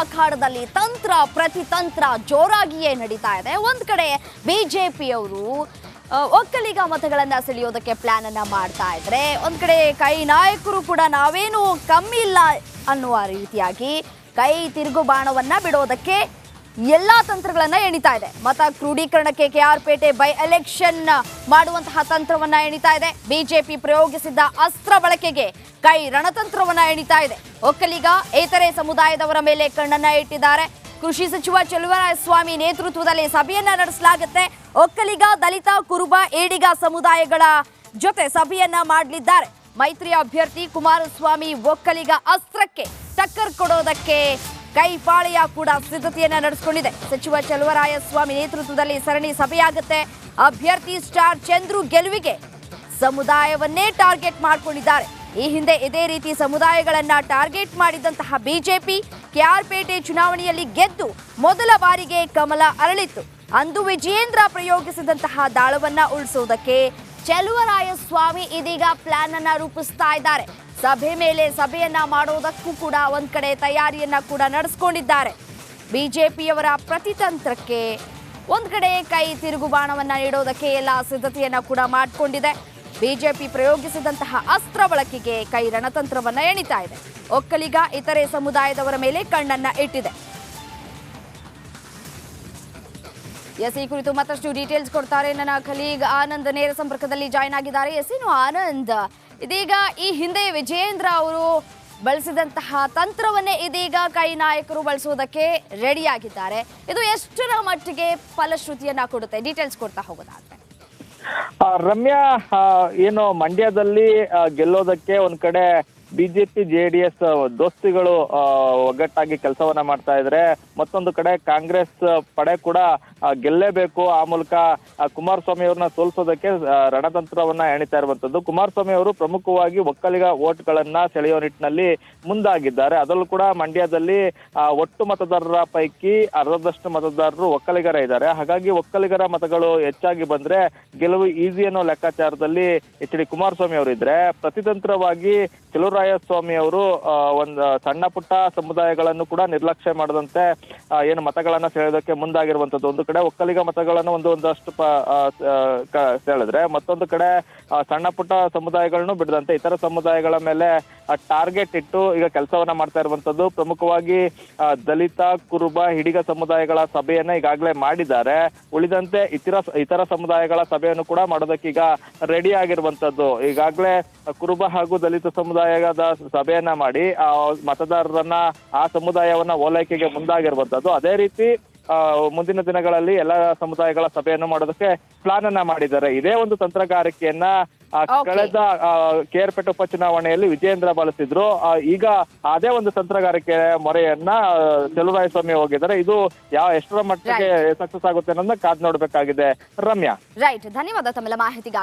ಅಖಾಡದಲ್ಲಿ ತಂತ್ರ ಪ್ರತಿತಂತ್ರ ಜೋರಾಗಿಯೇ ನಡೀತಾ ಇದೆ. ಒಂದ್ ಕಡೆ ಬಿಜೆಪಿಯವರು ಒಕ್ಕಲಿಗ ಮತಗಳನ್ನ ಸೆಳೆಯೋದಕ್ಕೆ ಪ್ಲಾನ್ ಅನ್ನ ಮಾಡ್ತಾ ಇದ್ರೆ, ಒಂದ್ ಕಡೆ ಕೈ ನಾಯಕರು ಕೂಡ ನಾವೇನು ಕಮ್ಮಿ ಇಲ್ಲ ಅನ್ನುವ ರೀತಿಯಾಗಿ ಕೈ ತಿರುಗು ಬಾಣವನ್ನ ಬಿಡೋದಕ್ಕೆ ಎಲ್ಲಾ ತಂತ್ರಗಳನ್ನ ಎಣಿತಾ ಇದೆ. ಮತ ಕ್ರೋಢೀಕರಣಕ್ಕೆ ಕೆಆರ್ಪೇಟೆ ಬೈ ಎಲೆಕ್ಷನ್ ಮಾಡುವಂತಹ ತಂತ್ರವನ್ನ ಎಣಿತಾ ಇದೆ. ಬಿಜೆಪಿ ಪ್ರಯೋಗಿಸಿದ್ದ ಅಸ್ತ್ರ ಬಳಕೆಗೆ ಕೈ ರಣತಂತ್ರವನ್ನ ಎಣಿತಾ ಇದೆ. ಒಕ್ಕಲಿಗ ಇತರೆ ಸಮುದಾಯದವರ ಮೇಲೆ ಕಣ್ಣನ್ನ ಇಟ್ಟಿದ್ದಾರೆ. ಕೃಷಿ ಸಚಿವ ಚಲುವರಾಯಸ್ವಾಮಿ ನೇತೃತ್ವದಲ್ಲಿ ಸಭೆಯನ್ನ ನಡೆಸಲಾಗುತ್ತೆ. ಒಕ್ಕಲಿಗ, ದಲಿತ, ಕುರುಬ, ಏಡಿಗ ಸಮುದಾಯಗಳ ಜೊತೆ ಸಭೆಯನ್ನ ಮಾಡಲಿದ್ದಾರೆ. ಮೈತ್ರಿ ಅಭ್ಯರ್ಥಿ ಕುಮಾರಸ್ವಾಮಿ ಒಕ್ಕಲಿಗ ಅಸ್ತ್ರಕ್ಕೆ ಟಕ್ಕರ್ ಕೊಡೋದಕ್ಕೆ ಕೈಪಾಳೆಯ ಕೂಡ ಸಿದ್ಧತೆಯನ್ನ ನಡೆಸಿಕೊಂಡಿದೆ. ಸಚಿವ ಚಲುವರಾಯಸ್ವಾಮಿ ನೇತೃತ್ವದಲ್ಲಿ ಸರಣಿ ಸಭೆಯಾಗುತ್ತೆ. ಅಭ್ಯರ್ಥಿ ಸ್ಟಾರ್ ಚಂದ್ರು ಗೆಲುವಿಗೆ ಸಮುದಾಯವನ್ನೇ ಟಾರ್ಗೆಟ್ ಮಾಡಿಕೊಂಡಿದ್ದಾರೆ. ಈ ಹಿಂದೆ ಇದೇ ರೀತಿ ಸಮುದಾಯಗಳನ್ನ ಟಾರ್ಗೆಟ್ ಮಾಡಿದಂತಹ ಬಿಜೆಪಿ ಕೆಆರ್ಪೇಟೆ ಚುನಾವಣೆಯಲ್ಲಿ ಗೆದ್ದು ಮೊದಲ ಬಾರಿಗೆ ಕಮಲ ಅರಳಿತ್ತು. ಅಂದು ವಿಜಯೇಂದ್ರ ಪ್ರಯೋಗಿಸಿದಂತಹ ದಾಳವನ್ನ ಉಳಿಸುವುದಕ್ಕೆ ಚಲುವರಾಯಸ್ವಾಮಿ ಇದೀಗ ಪ್ಲಾನ್ ಅನ್ನ ರೂಪಿಸ್ತಾ ಇದ್ದಾರೆ. ಸಭೆ ಮೇಲೆ ಸಭೆಯನ್ನ ಮಾಡೋದಕ್ಕೂ ಕೂಡ ಒಂದ್ ಕಡೆ ತಯಾರಿಯನ್ನ ಕೂಡ ನಡೆಸಿಕೊಂಡಿದ್ದಾರೆ. ಬಿಜೆಪಿಯವರ ಪ್ರತಿತಂತ್ರಕ್ಕೆ ಒಂದ್ ಕಡೆ ಕೈ ತಿರುಗು ಬಾಣವನ್ನ ನೀಡೋದಕ್ಕೆ ಎಲ್ಲ ಸಿದ್ಧತೆಯನ್ನ ಕೂಡ ಮಾಡಿಕೊಂಡಿದೆ. ಬಿಜೆಪಿ ಪ್ರಯೋಗಿಸಿದಂತಹ ಅಸ್ತ್ರ ಬಳಕೆಗೆ ಕೈ ರಣತಂತ್ರವನ್ನ ಎಣಿತಾ ಇದೆ. ಒಕ್ಕಲಿಗ ಇತರೆ ಸಮುದಾಯದವರ ಮೇಲೆ ಕಣ್ಣನ್ನ ಇಟ್ಟಿದೆ. ಎಸ್, ಈ ಕುರಿತು ಮತ್ತಷ್ಟು ಡೀಟೇಲ್ಸ್ ಕೊಡ್ತಾರೆ ನನ್ನ ಕಲೀಗ್ ಆನಂದ್, ನೇರ ಸಂಪರ್ಕದಲ್ಲಿ ಜಾಯ್ನ್ ಆಗಿದ್ದಾರೆ. ಎಸ್, ಏನು ಆನಂದ್, ಇದೀಗ ಈ ಹಿಂದೆ ವಿಜಯೇಂದ್ರ ಅವರು ಬಳಸಿದಂತಹ ತಂತ್ರವನ್ನೇ ಇದೀಗ ಕೈ ನಾಯಕರು ಬಳಸುವುದಕ್ಕೆ ರೆಡಿಯಾಗಿದ್ದಾರೆ. ಇದು ಎಷ್ಟರ ಮಟ್ಟಿಗೆ ಫಲಶ್ರುತಿಯನ್ನ ಕೊಡುತ್ತೆ? ಡೀಟೇಲ್ಸ್ ಕೊಡ್ತಾ ಹೋಗೋದಾದ್ರೆ. ರಮ್ಯಾ, ಏನು ಮಂಡ್ಯದಲ್ಲಿ ಗೆಲ್ಲೋದಕ್ಕೆ ಒಂದ್ ಕಡೆ ಬಿಜೆಪಿ ಜೆಡಿಎಸ್ ದೋಸ್ತಿಗಳು ಒಗ್ಗಟ್ಟಾಗಿ ಕೆಲಸವನ್ನ ಮಾಡ್ತಾ ಇದ್ರೆ, ಮತ್ತೊಂದು ಕಡೆ ಕಾಂಗ್ರೆಸ್ ಪಡೆ ಕೂಡ ಗೆಲ್ಲೇಬೇಕು, ಆ ಮೂಲಕ ಕುಮಾರಸ್ವಾಮಿ ಅವ್ರನ್ನ ಸೋಲಿಸೋದಕ್ಕೆ ರಣತಂತ್ರವನ್ನ ಎಣಿತಾ ಇರುವಂತದ್ದು. ಕುಮಾರಸ್ವಾಮಿ ಅವರು ಪ್ರಮುಖವಾಗಿ ಒಕ್ಕಲಿಗ ವೋಟ್ಗಳನ್ನ ಸೆಳೆಯೋ ನಿಟ್ಟಿನಲ್ಲಿ ಮುಂದಾಗಿದ್ದಾರೆ. ಅದರಲ್ಲೂ ಕೂಡ ಮಂಡ್ಯದಲ್ಲಿ ಒಟ್ಟು ಮತದಾರರ ಪೈಕಿ ಅರ್ಧದಷ್ಟು ಮತದಾರರು ಒಕ್ಕಲಿಗರ ಇದ್ದಾರೆ. ಹಾಗಾಗಿ ಒಕ್ಕಲಿಗರ ಮತಗಳು ಹೆಚ್ಚಾಗಿ ಬಂದ್ರೆ ಗೆಲುವು ಈಸಿ ಅನ್ನೋ ಲೆಕ್ಕಾಚಾರದಲ್ಲಿ ಎಚ್.ಡಿ. ಕುಮಾರಸ್ವಾಮಿ ಅವರು ಇದ್ರೆ, ಪ್ರತಿತಂತ್ರವಾಗಿ ಚಲುವರಾಯಸ್ವಾಮಿ ಅವರು ಒಂದು ಸಣ್ಣ ಪುಟ್ಟ ಸಮುದಾಯಗಳನ್ನು ಕೂಡ ನಿರ್ಲಕ್ಷ್ಯ ಮಾಡದಂತೆ ಏನು ಮತಗಳನ್ನ ಸೆಳೆಯೋದಕ್ಕೆ ಮುಂದಾಗಿರುವಂತದ್ದು. ಒಂದು ಕಡೆ ಒಕ್ಕಲಿಗ ಮತಗಳನ್ನು ಒಂದಷ್ಟು ಸೆಳೆದ್ರೆ, ಮತ್ತೊಂದು ಕಡೆ ಸಣ್ಣ ಪುಟ್ಟ ಸಮುದಾಯಗಳನ್ನು ಬಿಡದಂತೆ ಇತರ ಸಮುದಾಯಗಳ ಮೇಲೆ ಟಾರ್ಗೆಟ್ ಇಟ್ಟು ಈಗ ಕೆಲಸವನ್ನ ಮಾಡ್ತಾ ಇರುವಂತದ್ದು. ಪ್ರಮುಖವಾಗಿ ದಲಿತ, ಕುರುಬ, ಹಿಡಿಗ ಸಮುದಾಯಗಳ ಸಭೆಯನ್ನ ಈಗಾಗಲೇ ಮಾಡಿದ್ದಾರೆ. ಉಳಿದಂತೆ ಇತರ ಸಮುದಾಯಗಳ ಸಭೆಯನ್ನು ಕೂಡ ಮಾಡೋದಕ್ಕೆ ಈಗ ರೆಡಿ ಆಗಿರುವಂತದ್ದು. ಈಗಾಗಲೇ ಕುರುಬ ಹಾಗೂ ದಲಿತ ಸಮುದಾಯದ ಸಭೆಯನ್ನ ಮಾಡಿ ಆ ಮತದಾರರನ್ನ, ಆ ಸಮುದಾಯವನ್ನ ಓಲೈಕೆಗೆ ಮುಂದಾಗಿರುವಂತದ್ದು. ಅದೇ ರೀತಿ ಮುಂದಿನ ದಿನಗಳಲ್ಲಿ ಎಲ್ಲ ಸಮುದಾಯಗಳ ಸಭೆಯನ್ನು ಮಾಡೋದಕ್ಕೆ ಪ್ಲಾನ್ ಅನ್ನ ಮಾಡಿದ್ದಾರೆ. ಇದೇ ಒಂದು ತಂತ್ರಗಾರಿಕೆಯನ್ನ ಕಳೆದ ಕೆಆರ್ಪೇಟೆ ಉಪಚುನಾವಣೆಯಲ್ಲಿ ವಿಜಯೇಂದ್ರ ಬಳಸಿದ್ರು. ಈಗ ಅದೇ ಒಂದು ತಂತ್ರಗಾರಿಕೆ ಮೊರೆಯನ್ನ ಚಲುವರಾಯಸ್ವಾಮಿ ಹೋಗಿದ್ದಾರೆ. ಇದು ಎಷ್ಟರ ಮಟ್ಟಿಗೆ ಸಕ್ಸಸ್ ಆಗುತ್ತೆ ಅನ್ನೋದನ್ನ ಕಾದ್ ನೋಡ್ಬೇಕಾಗಿದೆ. ರಮ್ಯಾ, ರೈಟ್, ಧನ್ಯವಾದ ತಮ್ಮೆಲ್ಲ ಮಾಹಿತಿಗಾಗಿ.